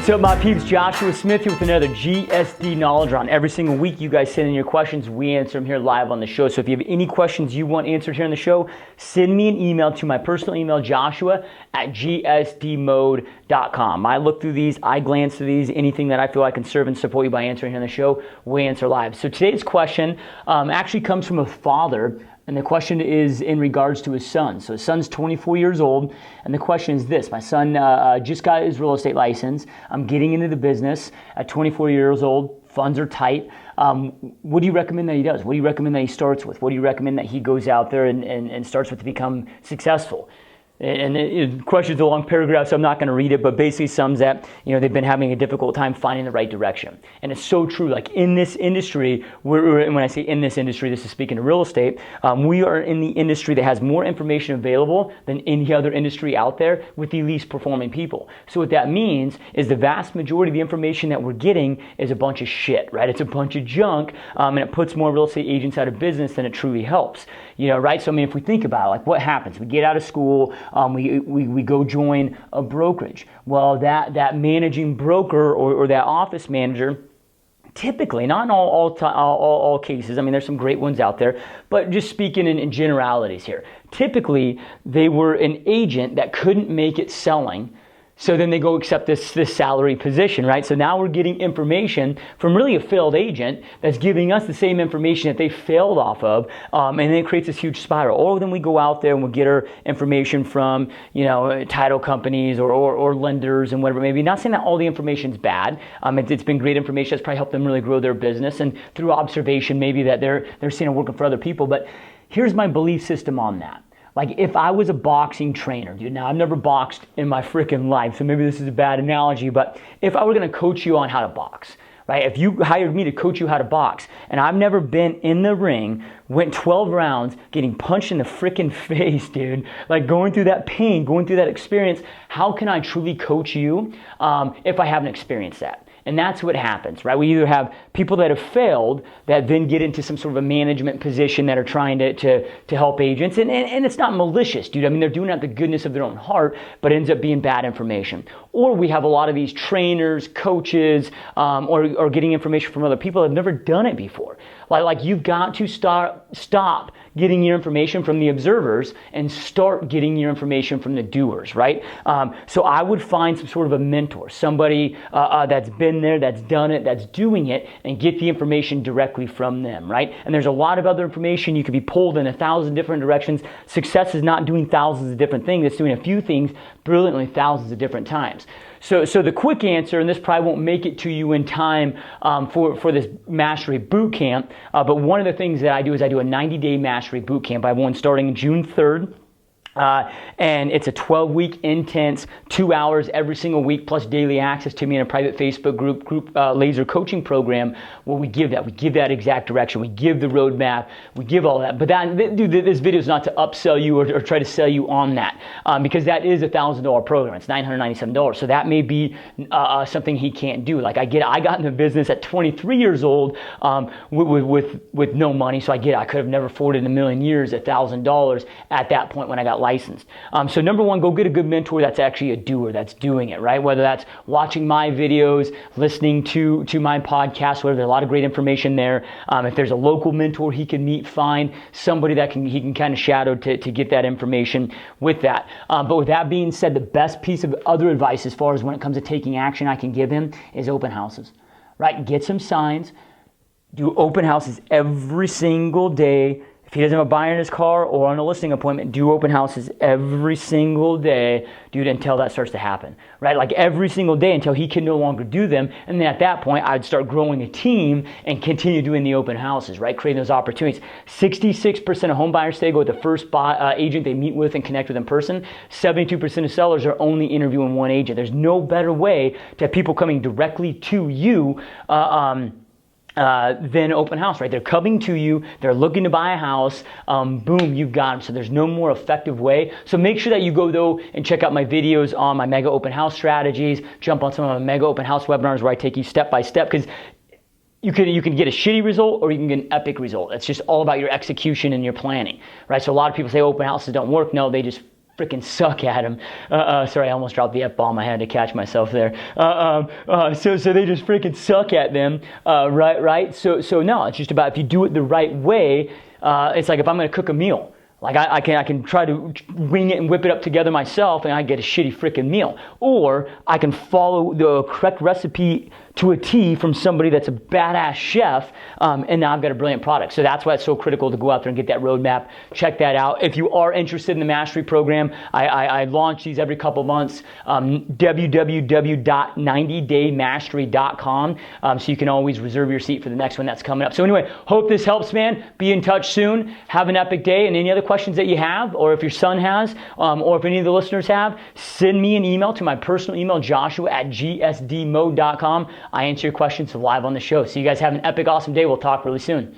What's up, my peeps? Joshua Smith here with another GSD Knowledge Round. Every single week, you guys send in your questions. We answer them here live on the show. So if you have any questions you want answered here on the show, send me an email to my personal email, joshua@gsdmode.com. I look through these. I glance through these. Anything that I feel I can serve and support you by answering here on the show, we answer live. So today's question actually comes from a father. And the question is in regards to his son. So his son's 24 years old, and the question is this. My son just got his real estate license. I'm getting into the business at 24 years old. Funds are tight. What do you recommend that he does? What do you recommend that he starts with? What do you recommend that he goes out there and starts with to become successful? And the question's a long paragraph, so I'm not going to read it, but basically sums that, they've been having a difficult time finding the right direction. And it's so true. Like in this industry, when I say in this industry, this is speaking of real estate, we are in the industry that has more information available than any other industry out there with the least performing people. So what that means is the vast majority of the information that we're getting is a bunch of shit, right? It's a bunch of junk, and it puts more real estate agents out of business than it truly helps, right? So if we think about it, like what happens? We get out of school, we go join a brokerage. Well, that managing broker or that office manager, typically, not in all cases, there's some great ones out there, but just speaking in generalities here, typically they were an agent that couldn't make it selling. So then they go accept this salary position, right? So now we're getting information from really a failed agent that's giving us the same information that they failed off of, and then it creates this huge spiral. Or then we go out there and we'll get our information from, title companies or lenders and whatever it may be. Not saying that all the information's bad. It's been great information that's probably helped them really grow their business, and through observation maybe that they're seeing it working for other people. But here's my belief system on that. Like if I was a boxing trainer, dude, now I've never boxed in my freaking life, so maybe this is a bad analogy, but if I were going to coach you on how to box, right? If you hired me to coach you how to box, and I've never been in the ring, went 12 rounds, getting punched in the freaking face, dude, like going through that pain, going through that experience, how can I truly coach you if I haven't experienced that? And that's what happens, right? We either have people that have failed that then get into some sort of a management position that are trying to help agents. And it's not malicious, dude. They're doing it out of the goodness of their own heart, but it ends up being bad information. Or we have a lot of these trainers, coaches, or getting information from other people that have never done it before. Like you've got to stop getting your information from the observers and start getting your information from the doers, right? So I would find some sort of a mentor, somebody that's been there, that's done it, that's doing it, and get the information directly from them, right? And there's a lot of other information. You could be pulled in 1,000 different directions. Success is not doing thousands of different things. It's doing a few things brilliantly thousands of different times. So the quick answer, and this probably won't make it to you in time for this mastery boot camp, but one of the things that I do is I do a 90-day mastery boot camp. I have one starting June 3rd. And it's a 12-week intense, 2 hours every single week, plus daily access to me in a private Facebook group laser coaching program where we give that exact direction. We give the roadmap. We give all that. But this video is not to upsell you or try to sell you on that, because that is a $1,000 program. It's $997. So that may be something he can't do. Like I got into business at 23 years old with no money. So I could have never afforded in a million years $1,000 at that point when I got licensed. So number one, go get a good mentor that's actually a doer, that's doing it, right? Whether that's watching my videos, listening to my podcast, where there's a lot of great information there. If there's a local mentor he can meet, find somebody that he can kind of shadow to get that information with that. But with that being said, the best piece of other advice as far as when it comes to taking action I can give him is open houses, right? Get some signs, do open houses every single day. If he doesn't have a buyer in his car or on a listing appointment, do open houses every single day, dude, until that starts to happen, right? Like every single day until he can no longer do them. And then at that point, I'd start growing a team and continue doing the open houses, right? Creating those opportunities. 66% of home buyers say go with the first agent they meet with and connect with in person. 72% of sellers are only interviewing one agent. There's no better way to have people coming directly to you than open house, right? They're coming to you, they're looking to buy a house, boom, you've got them. So there's no more effective way. So make sure that you go though and check out my videos on my mega open house strategies, jump on some of my mega open house webinars where I take you step by step, because you can get a shitty result or you can get an epic result. It's just all about your execution and your planning, right? So a lot of people say open houses don't work. No, they just freaking suck at them. Sorry, I almost dropped the F-bomb. I had to catch myself there. So they just freaking suck at them, right? So no, it's just about if you do it the right way. It's like if I'm going to cook a meal. Like I can try to wing it and whip it up together myself and I get a shitty freaking meal. Or I can follow the correct recipe to a T from somebody that's a badass chef, and now I've got a brilliant product. So that's why it's so critical to go out there and get that roadmap. Check that out. If you are interested in the mastery program, I launch these every couple months. www.90daymastery.com, so you can always reserve your seat for the next one that's coming up. So anyway, hope this helps, man. Be in touch soon. Have an epic day. And any other questions that you have, or if your son has, or if any of the listeners have, send me an email to my personal email, joshua@gsdmode.com. I answer your questions live on the show. So you guys have an epic, awesome day. We'll talk really soon.